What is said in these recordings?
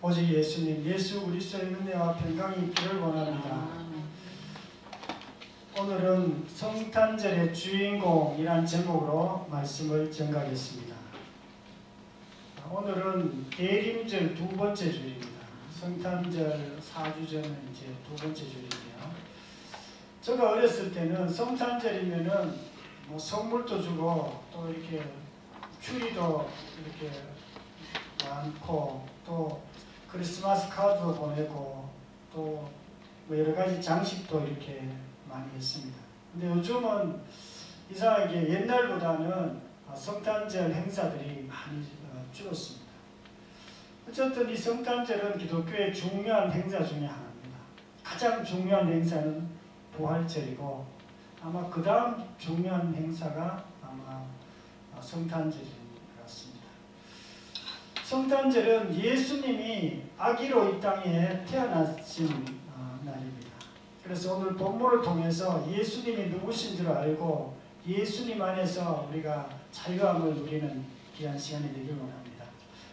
오직 예수님, 예수 그리스도의 은혜와 평강이 있기를 원합니다. 오늘은 성탄절의 주인공이란 제목으로 말씀을 전가하겠습니다. 오늘은 대림절 두 번째 주일입니다. 성탄절 4주 전은 이제 두 번째 주일이에요. 제가 어렸을 때는 성탄절이면은 뭐 선물도 주고 또 이렇게 추리도 이렇게 많고 또 크리스마스 카드도 보내고 또 뭐 여러 가지 장식도 이렇게 많이 했습니다. 근데 요즘은 이상하게 옛날보다는 성탄절 행사들이 많이 줄었습니다. 어쨌든 이 성탄절은 기독교의 중요한 행사 중에 하나입니다. 가장 중요한 행사는 부활절이고 아마 그 다음 중요한 행사가 아마 성탄절인 것 같습니다. 성탄절은 예수님이 아기로 이 땅에 태어나신 날입니다. 그래서 오늘 본문을 통해서 예수님이 누구신 줄 알고 예수님 안에서 우리가 자유함을 누리는 귀한 시간이 되길 원합니다.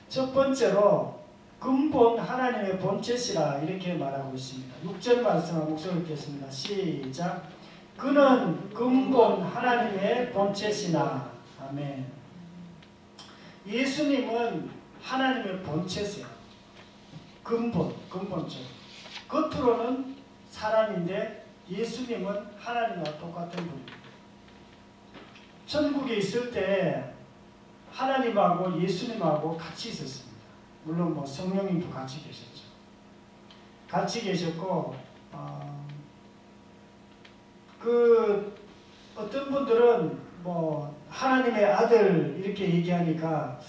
첫 번째로 근본 하나님의 본체시라 이렇게 말하고 있습니다. 6절 말씀을 목소리 읽겠습니다. 시작. 그는 근본 하나님의 본체시나. 아멘. 예수님은 하나님의 본체세요. 근본적. 겉으로는 사람인데 예수님은 하나님과 똑같은 분입니다. 천국에 있을 때 하나님하고 예수님하고 같이 있었습니다. 물론 뭐 성령님도 같이 계셨죠. 같이 계셨고 어떤 분들은 뭐 하나님의 아들 이렇게 얘기하니까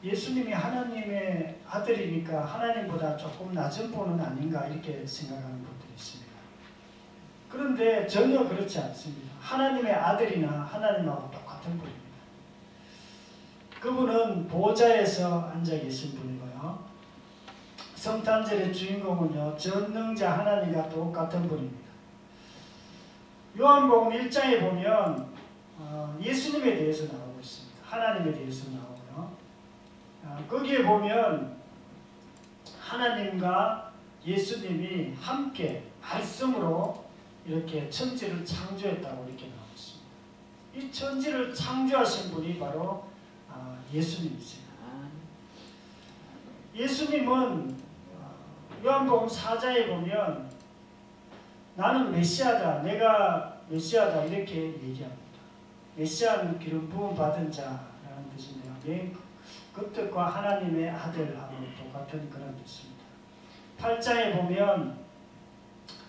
예수님이 하나님의 아들이니까 하나님보다 조금 낮은 분은 아닌가 이렇게 생각하는 분들이 있습니다. 그런데 전혀 그렇지 않습니다. 하나님의 아들이나 하나님하고 똑같은 분입니다. 그분은 보좌에서 앉아 계신 분이고요. 성탄절의 주인공은요, 전능자 하나님과 똑같은 분입니다. 요한복음 1장에 보면 예수님에 대해서 나오고 있습니다. 하나님에 대해서 나오고요. 거기에 보면 하나님과 예수님이 함께 말씀으로 이렇게 천지를 창조했다고 이렇게 나오고 있습니다. 이 천지를 창조하신 분이 바로 예수님이십니다. 예수님은 요한복음 4장에 보면 나는 메시아다, 내가 메시아다 이렇게 얘기합니다. 메시아는 기름 부음 받은 자라는 뜻인데요. 그 뜻과 하나님의 아들하고 똑같은 그런 뜻입니다. 8장에 보면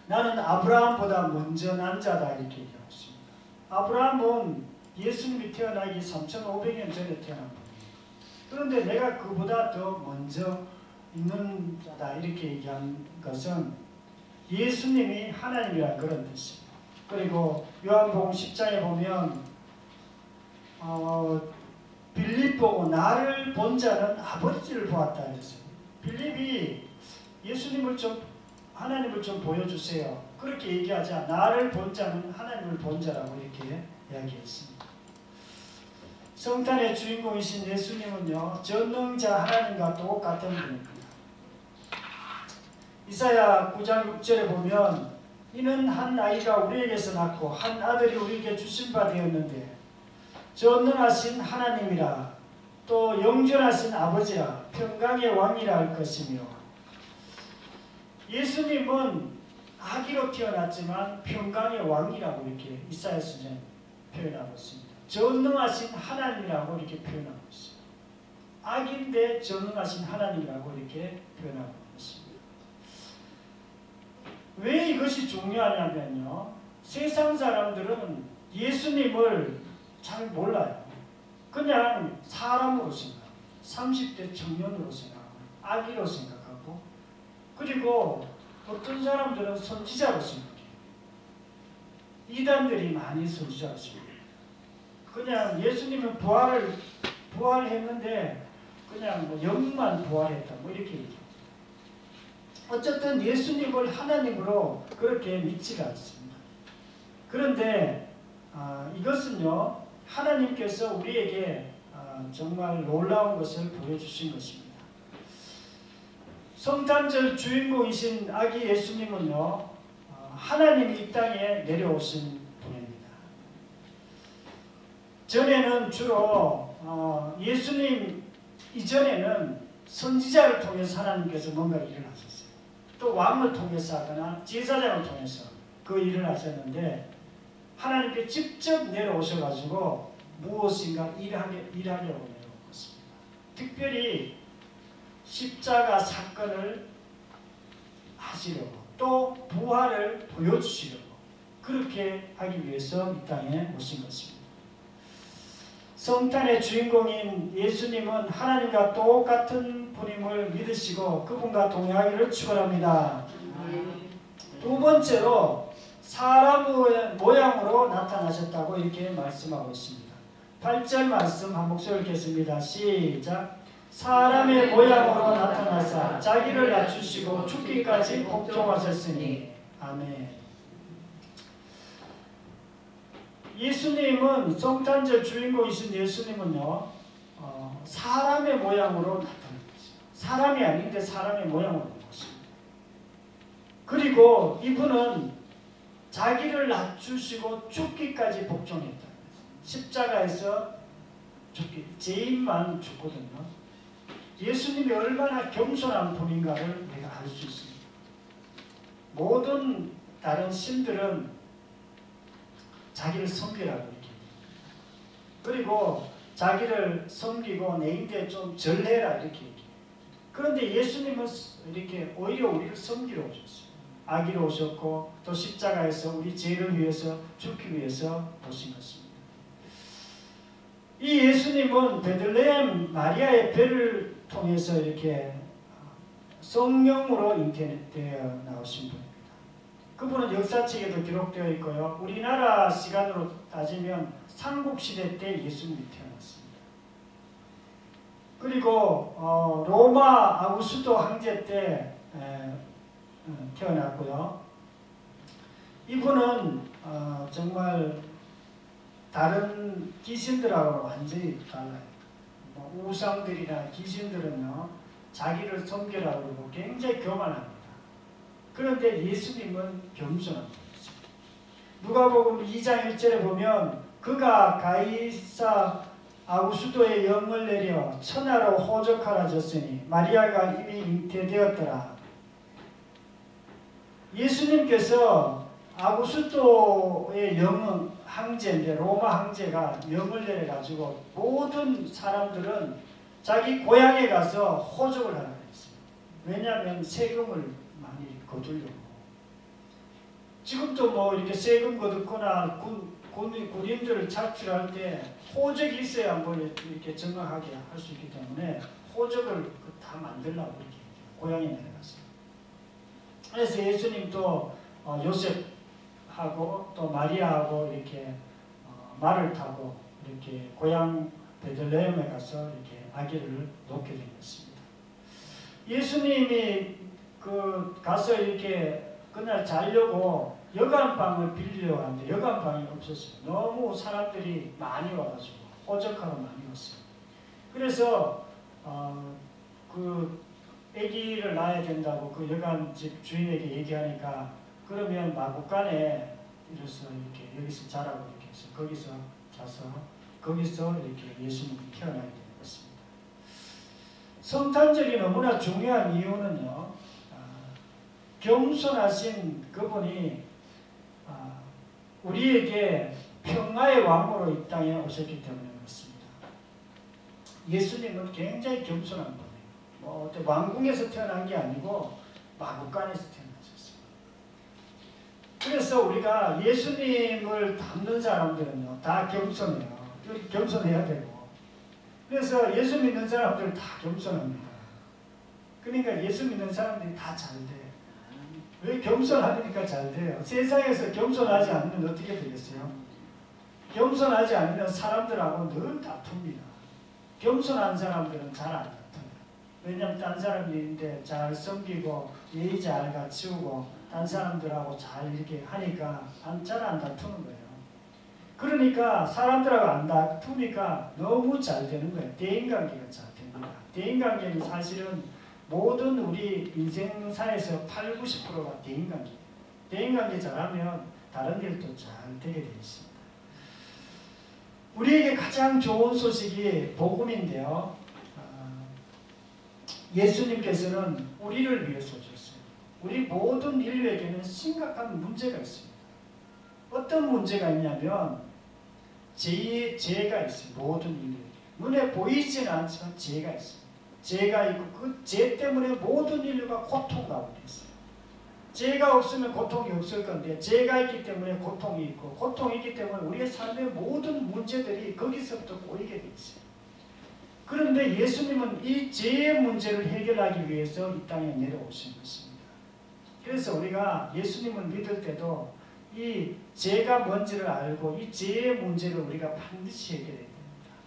나는 아브라함보다 먼저 난 자다 이렇게 얘기하고 있습니다. 아브라함은 예수님이 태어나기 3,500년 전에 태어난 분이에요. 그런데 내가 그보다 더 먼저 있는 자다 이렇게 얘기한 것은 예수님이 하나님이라는 그런 뜻입니다. 그리고 요한복음 10장에 보면 빌립 보고 나를 본 자는 아버지를 보았다 그랬어요. 빌립이 예수님을 좀 하나님을 좀 보여주세요. 그렇게 얘기하자 나를 본 자는 하나님을 본 자라고 이렇게 이야기했습니다. 성탄의 주인공이신 예수님은요, 전능자 하나님과 똑같은 분입니다. 이사야 9장 6절에 보면 이는 한 아이가 우리에게서 낳고 한 아들이 우리에게 주신 바 되었는데 전능하신 하나님이라 또 영존하신 아버지라 평강의 왕이라 할 것이며. 예수님은 아기로 태어났지만 평강의 왕이라고 이렇게 이사야 선지자는 표현하고 있습니다. 전능하신 하나님이라고 이렇게 표현하고 있습니다. 아기인데 전능하신 하나님이라고 이렇게 표현하고 있습니다. 왜 이것이 중요하냐면요, 세상 사람들은 예수님을 잘 몰라요. 그냥 사람으로 생각합니다. 30대 청년으로 생각하고 아기로 생각하고, 그리고 어떤 사람들은 선지자로 생각해요. 이단들이 많이 선지자로 생각해요. 그냥 예수님은 부활했는데 그냥 뭐 영만 부활했다 뭐 이렇게 얘기해요. 어쨌든 예수님을 하나님으로 그렇게 믿지가 않습니다. 그런데 이것은요, 하나님께서 우리에게 정말 놀라운 것을 보여주신 것입니다. 성탄절 주인공이신 아기 예수님은요, 하나님이 이 땅에 내려오신 분입니다. 전에는 주로 예수님 이전에는 선지자를 통해서 하나님께서 뭔가를 일을 하셨어요. 또 왕을 통해서 하거나 제사장을 통해서 그 일을 하셨는데, 하나님께 직접 내려오셔가지고 무엇인가 일하려고 내려오셨습니다. 특별히 십자가 사건을 하시려고, 또 부활을 보여주시려고, 그렇게 하기 위해서 이 땅에 오신 것입니다. 성탄의 주인공인 예수님은 하나님과 똑같은 분임을 믿으시고 그분과 동행하기를 축원합니다. 두 번째로 사람의 모양으로 나타나셨다고 이렇게 말씀하고 있습니다. 8절 말씀 한 목소리 읽겠습니다. 시작. 사람의 모양으로 나타나사 자기를 낮추시고 죽기까지 복종하셨으니. 아멘. 예수님은, 성탄절 주인공이신 예수님은요, 사람의 모양으로 나타난 것입니다. 사람이 아닌데 사람의 모양으로 나타난 것입니다. 그리고 이분은 자기를 낮추시고 죽기까지 복종했다. 십자가에서 죽기, 죄인만 죽거든요. 예수님이 얼마나 겸손한 분인가를 우리가 알 수 있습니다. 모든 다른 신들은 자기를 섬기라고 이렇게, 그리고 자기를 섬기고 내 인데 좀 절해라 이렇게 얘기해요. 그런데 예수님은 이렇게 오히려 우리를 섬기러 오셨어요. 아기로 오셨고 또 십자가에서 우리 죄를 위해서 죽기 위해서 오신 것입니다. 이 예수님은 베들레헴 마리아의 배를 통해서 이렇게 성령으로 잉태되어 나오신 분입니다. 그분은 역사책에도 기록되어 있고요. 우리나라 시간으로 따지면 삼국시대 때 예수님이 태어났습니다. 그리고 로마 아우구스도 황제 때 태어났고요. 이분은 정말 다른 귀신들하고 완전히 달라요. 우상들이나 귀신들은요, 자기를 섬기라고 그러고 굉장히 교만합니다. 그런데 예수님은 겸손한 분이죠. 누가복음 2장 1절에 보면 그가 가이사 아구수도에 영을 내려 천하로 호적하라 졌으니 마리아가 이미 잉태되었더라. 예수님께서 아구수도의 영은 황제인데, 로마 황제가 영을 내려가지고 모든 사람들은 자기 고향에 가서 호적을 하라고 했어요. 왜냐하면 세금을 많이 거두려고. 지금도 뭐 이렇게 세금 거두거나 군인들을 착출할 때 호적이 있어야 뭐 이렇게 정확하게 할 수 있기 때문에 호적을 다 만들려고 이렇게 고향에 내려갔어요. 그래서 예수님도 요셉하고 또 마리아하고 이렇게 말을 타고 이렇게 고향 베들레헴에 가서 이렇게 아기를 놓게 된 것입니다. 예수님이 가서 이렇게 그날 자려고 여간방을 빌리려고 하는데 여간방이 없었어요. 너무 사람들이 많이 와가지고 호적하러 많이 왔어요. 그래서 그 아기를 낳아야 된다고 그 여간집 주인에게 얘기하니까, 그러면 마구간에 이래서 이렇게 여기서 자라고 이렇게 해서 거기서 자서 거기서 이렇게 예수님이 태어나게 된 것입니다. 성탄절이 너무나 중요한 이유는요, 겸손하신 그분이 우리에게 평화의 왕으로 이 땅에 오셨기 때문에 그렇습니다. 예수님은 굉장히 겸손한 분이에요. 뭐 왕궁에서 태어난 게 아니고 마구간에서 태어나셨어요. 그래서 우리가 예수님을 닮는 사람들은요, 다 겸손해요. 겸손해야 되고. 그래서 예수 믿는 사람들 다 겸손합니다. 그러니까 예수 믿는 사람들이 다 잘 돼요. 왜? 겸손하니까 잘 돼요. 세상에서 겸손하지 않으면 어떻게 되겠어요? 겸손하지 않으면 사람들하고 늘 다툽니다. 겸손한 사람들은 잘 안 다퉈요. 왜냐하면 딴 사람인데 잘 섬기고 예의 잘 갖추고 딴 사람들하고 잘 이렇게 하니까 잘 안 다투는 거예요. 그러니까 사람들하고 안 다투니까 너무 잘 되는 거예요. 대인관계가 잘 됩니다. 대인관계는 사실은 모든 우리 인생사에서 8, 90%가 대인관계. 대인관계 잘하면 다른 일도 잘 되게 되어 있습니다. 우리에게 가장 좋은 소식이 복음인데요. 예수님께서는 우리를 위해서 줬어요. 우리 모든 인류에게는 심각한 문제가 있습니다. 어떤 문제가 있냐면 죄가 있어요. 모든 인류에게. 눈에 보이지는 않지만 죄가 있습니다. 죄가 있고 그 죄 때문에 모든 인류가 고통 가운데 있어요. 죄가 없으면 고통이 없을 건데 죄가 있기 때문에 고통이 있고 고통이 있기 때문에 우리의 삶의 모든 문제들이 거기서부터 꼬이게 돼 있어요. 그런데 예수님은 이 죄의 문제를 해결하기 위해서 이 땅에 내려오신 것입니다. 그래서 우리가 예수님을 믿을 때도 이 죄가 뭔지를 알고 이 죄의 문제를 우리가 반드시 해결해야 됩니다.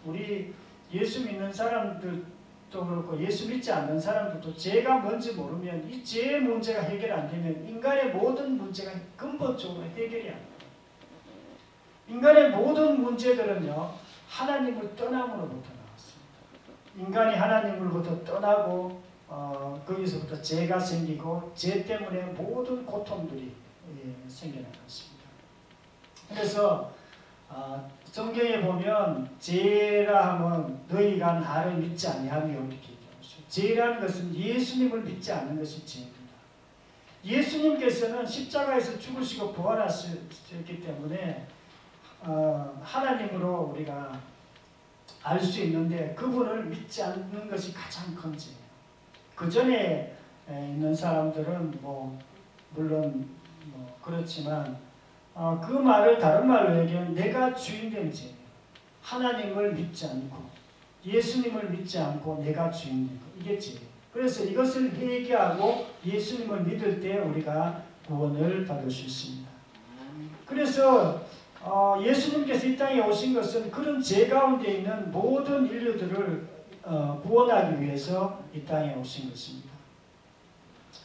우리 예수 믿는 사람들도 그렇고 예수 믿지 않는 사람들도 죄가 뭔지 모르면 이 죄의 문제가 해결 안 되면 인간의 모든 문제가 근본적으로 해결이 안 돼요. 인간의 모든 문제들은요, 하나님을 떠남으로부터 나왔습니다. 인간이 하나님으로부터 떠나고 거기서부터 죄가 생기고 죄 때문에 모든 고통들이 생겨나갔습니다. 그래서 성경에 보면 죄라 하면 너희가 나를 믿지 아니하며 이렇게 얘기하죠. 죄라는 것은 예수님을 믿지 않는 것이 죄입니다. 예수님께서는 십자가에서 죽으시고 부활하셨기 때문에 하나님으로 우리가 알 수 있는데 그분을 믿지 않는 것이 가장 큰 죄예요. 그 전에 있는 사람들은 물론 그렇지만 그 말을 다른 말로 얘기하면 내가 주인된 죄예요. 하나님을 믿지 않고 예수님을 믿지 않고 내가 주인된 것, 이게 죄예요. 그래서 이것을 회개하고 예수님을 믿을 때 우리가 구원을 받을 수 있습니다. 그래서 예수님께서 이 땅에 오신 것은 그런 죄 가운데 있는 모든 인류들을 구원하기 위해서 이 땅에 오신 것입니다.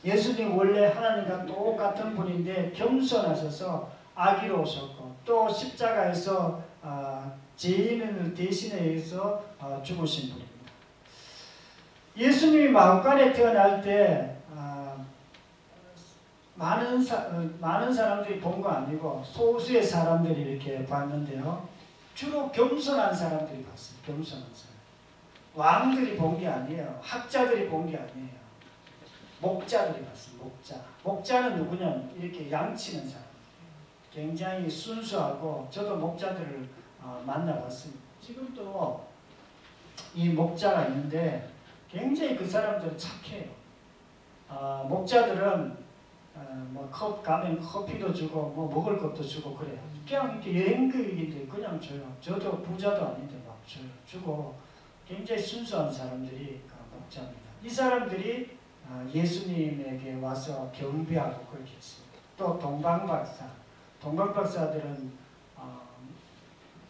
예수님 원래 하나님과 똑같은 분인데 겸손하셔서 아기로 오셨고 또 십자가에서 죄인을 대신해서 죽으신 분입니다. 예수님이 마음간에 태어날 때 많은 사람들이 본 거 아니고 소수의 사람들이 이렇게 봤는데요. 주로 겸손한 사람들이 봤어요. 겸손한 사람. 왕들이 본 게 아니에요. 학자들이 본 게 아니에요. 목자들이 봤어요. 목자는 누구냐? 이렇게 양치는 사람. 굉장히 순수하고 저도 목자들을 만나봤습니다. 지금도 이 목자가 있는데 굉장히 그 사람들은 착해요. 목자들은 가면 커피도 주고 먹을 것도 주고 그래요. 그냥 이렇게 여행객인데 그냥 줘요. 저도 부자도 아닌데 막 줘요. 주고 굉장히 순수한 사람들이 목자입니다. 이 사람들이 예수님에게 와서 경배하고 그렇게 했습니다. 또 동방박사들은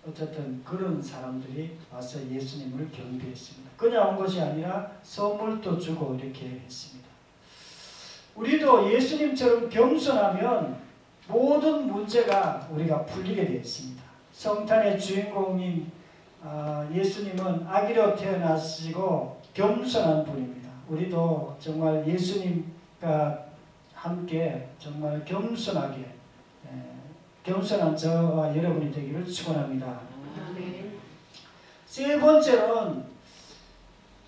어쨌든 그런 사람들이 와서 예수님을 경배했습니다. 그냥 온 것이 아니라 선물도 주고 이렇게 했습니다. 우리도 예수님처럼 겸손하면 모든 문제가 우리가 풀리게 되어 있습니다. 성탄의 주인공인 예수님은 아기로 태어나시고 겸손한 분입니다. 우리도 정말 예수님과 함께 정말 겸손하게 겸손한 저와 여러분이 되기를 축원합니다. 세 번째로는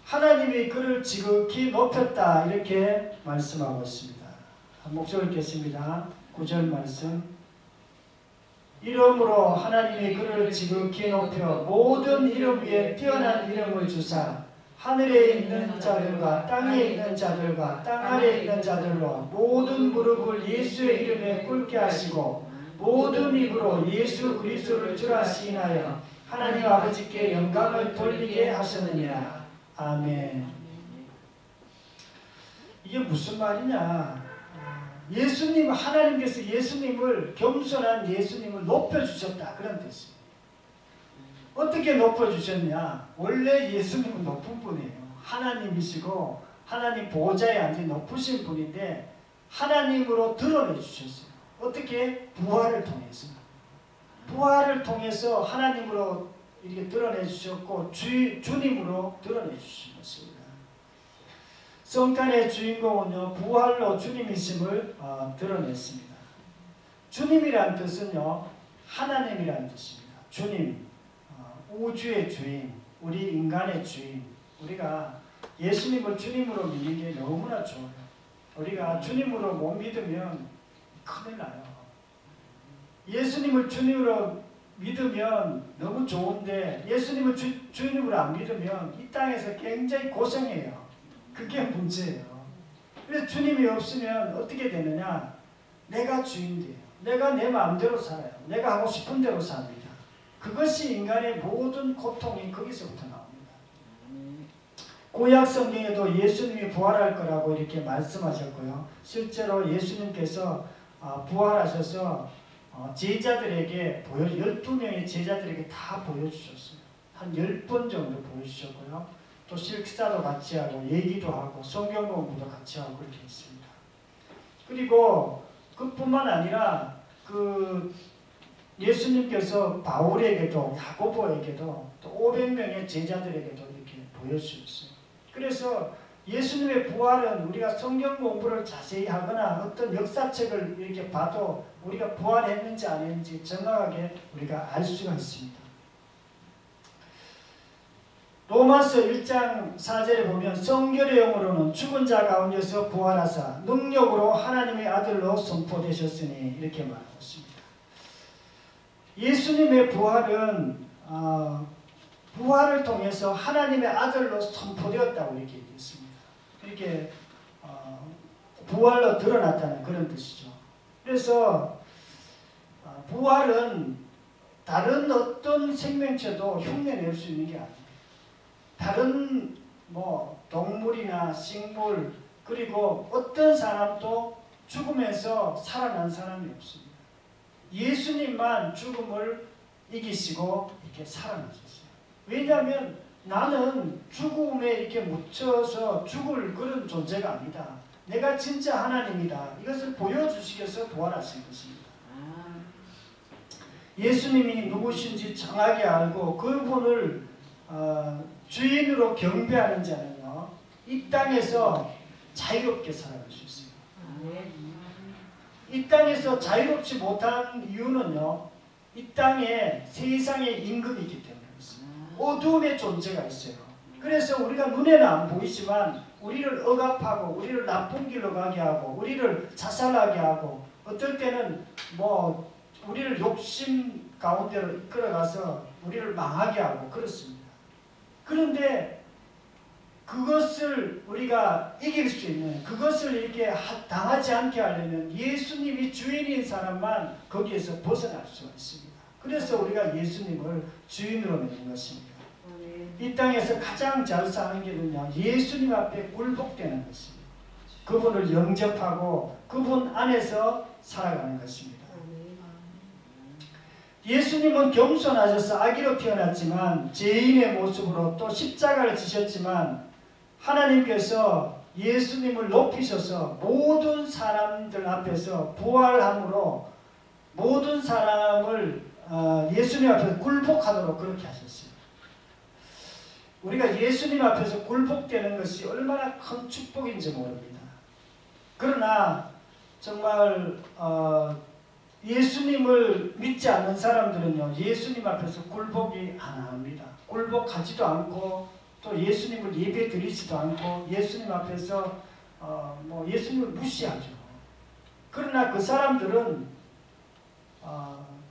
하나님이 그를 지극히 높였다 이렇게 말씀하고 있습니다. 한 목소리 읽겠습니다. 9절 말씀. 이름으로 하나님이 그를 지극히 높여 모든 이름 위에 뛰어난 이름을 주사 하늘에 있는 자들과 땅에 있는 자들과 땅 아래에 있는 자들로 모든 무릎을 예수의 이름에 꿇게 하시고 모든 입으로 예수 그리스도를 주라 시인하여 하나님 아버지께 영광을 돌리게 하셨느니라. 아멘. 이게 무슨 말이냐? 하나님께서 예수님을 겸손한 예수님을 높여주셨다 그런 뜻이에요. 어떻게 높여주셨냐? 원래 예수님은 높은 분이에요. 하나님이시고 하나님 보좌에 앉은 높으신 분인데 하나님으로 드러내주셨어요. 어떻게? 부활을 통해서. 부활을 통해서 하나님으로 이렇게 드러내주셨고 주님으로 드러내주신 것입니다. 성탄의 주인공은요, 부활로 주님이심을 드러냈습니다. 주님이란 뜻은요, 하나님이란 뜻입니다. 주님, 우주의 주인, 우리 인간의 주인. 우리가 예수님을 주님으로 믿는 게 너무나 좋아요. 우리가 주님으로 못 믿으면 큰일 나요. 예수님을 주님으로 믿으면 너무 좋은데 예수님을 주님으로 안 믿으면 이 땅에서 굉장히 고생해요. 그게 문제예요. 그래서 주님이 없으면 어떻게 되느냐? 내가 주인돼요. 내가 내 마음대로 살아요. 내가 하고 싶은 대로 삽니다. 그것이 인간의 모든 고통이 거기서부터 나옵니다. 구약 성경에도 예수님이 부활할 거라고 이렇게 말씀하셨고요. 실제로 예수님께서 부활하셔서 제자들에게 12명의 제자들에게 다 보여주셨어요. 한 10번 정도 보여주셨고요. 또 식사도 같이 하고 얘기도 하고 성경 공부도 같이 하고 그렇게 했습니다. 그리고 그뿐만 아니라 예수님께서 바울에게도 야고보에게도 또 500명의 제자들에게도 이렇게 보여주셨어요. 그래서 예수님의 부활은 우리가 성경 공부를 자세히 하거나 어떤 역사책을 이렇게 봐도 우리가 부활했는지 안 했는지 정확하게 우리가 알 수가 있습니다. 로마서 1장 4절에 보면 성결의 영으로는 죽은 자 가운데서 부활하사 능력으로 하나님의 아들로 선포되셨으니 이렇게 말하고 있습니다. 예수님의 부활은 부활을 통해서 하나님의 아들로 선포되었다고 이렇게 얘기했습니다. 이렇게 부활로 드러났다는 그런 뜻이죠. 그래서 부활은 다른 어떤 생명체도 흉내낼 수 있는 게 아니에요. 다른 동물이나 식물 그리고 어떤 사람도 죽음에서 살아난 사람이 없습니다. 예수님만 죽음을 이기시고 이렇게 살아나셨어요. 왜냐하면 나는 죽음에 이렇게 묻혀서 죽을 그런 존재가 아니다. 내가 진짜 하나님이다. 이것을 보여주시기 위해서 부활하신 것입니다. 예수님이 누구신지 정확히 알고 그분을 주인으로 경배하는 자는요, 이 땅에서 자유롭게 살아갈 수 있어요. 이 땅에서 자유롭지 못한 이유는요, 이 땅에 세상의 임금이기 때문에 그렇습니다. 어두움의 존재가 있어요. 그래서 우리가 눈에는 안 보이지만 우리를 억압하고 우리를 나쁜 길로 가게 하고 우리를 자살하게 하고 어떨 때는 우리를 욕심 가운데로 이끌어가서 우리를 망하게 하고 그렇습니다. 그런데 그것을 우리가 이길 수 있는, 그것을 이렇게 당하지 않게 하려면 예수님이 주인인 사람만 거기에서 벗어날 수가 있습니다. 그래서 우리가 예수님을 주인으로 믿는 것입니다. 이 땅에서 가장 잘 사는 길은요, 예수님 앞에 굴복되는 것입니다. 그분을 영접하고 그분 안에서 살아가는 것입니다. 예수님은 겸손하셔서 아기로 태어났지만 죄인의 모습으로 또 십자가를 지셨지만 하나님께서 예수님을 높이셔서 모든 사람들 앞에서 부활함으로 모든 사람을 예수님 앞에서 굴복하도록 그렇게 하셨어요. 우리가 예수님 앞에서 굴복되는 것이 얼마나 큰 축복인지 모릅니다. 그러나 정말 예수님을 믿지 않는 사람들은요, 예수님 앞에서 굴복이 안 합니다. 굴복하지도 않고 또 예수님을 예배 드리지도 않고 예수님 앞에서 예수님을 무시하죠. 그러나 그 사람들은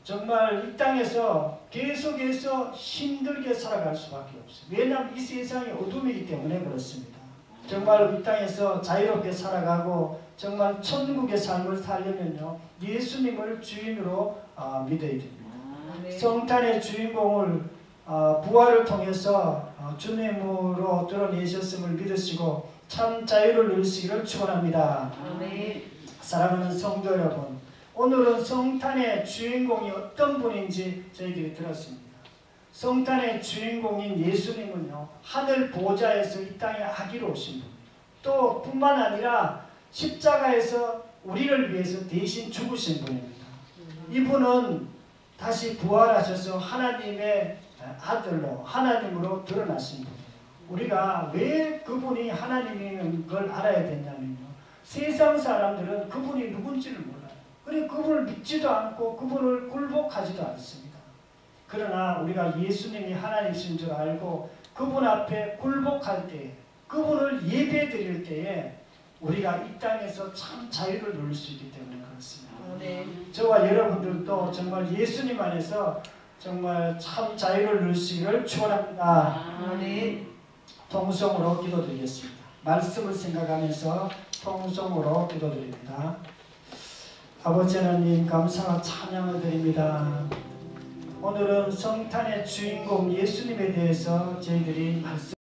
정말 이 땅에서 계속해서 힘들게 살아갈 수밖에 없어요. 왜냐하면 이 세상이 어둠이기 때문에 그렇습니다. 정말 이 땅에서 자유롭게 살아가고 정말 천국의 삶을 살려면요, 예수님을 주인으로 믿어야 됩니다. 성탄의 주인공을 부활을 통해서 주님으로 드러내셨음을 믿으시고 참 자유를 누리시기를 축원합니다. 사랑하는 성도 여러분, 오늘은 성탄의 주인공이 어떤 분인지 저희들이 들었습니다. 성탄의 주인공인 예수님은요, 하늘 보좌에서 이 땅에 아기로 오신 분이에요. 또 뿐만 아니라 십자가에서 우리를 위해서 대신 죽으신 분입니다. 이분은 다시 부활하셔서 하나님의 아들로 하나님으로 드러나신 분이에요. 우리가 왜 그분이 하나님인 걸 알아야 되냐면요. 세상 사람들은 그분이 누군지를 몰라요. 그래 그분을 믿지도 않고 그분을 굴복하지도 않습니다. 그러나 우리가 예수님이 하나님이신 줄 알고 그분 앞에 굴복할 때, 그분을 예배 드릴 때에 우리가 이 땅에서 참 자유를 누릴 수 있기 때문에 그렇습니다. 네. 저와 여러분들도 정말 예수님 안에서 정말 참 자유를 누리시기를 축원합니다. 네. 통성으로 기도드리겠습니다. 말씀을 생각하면서 통성으로 기도드립니다. 아버지 하나님 감사와 찬양을 드립니다. 오늘은 성탄의 주인공 예수님에 대해서 저희들이 말씀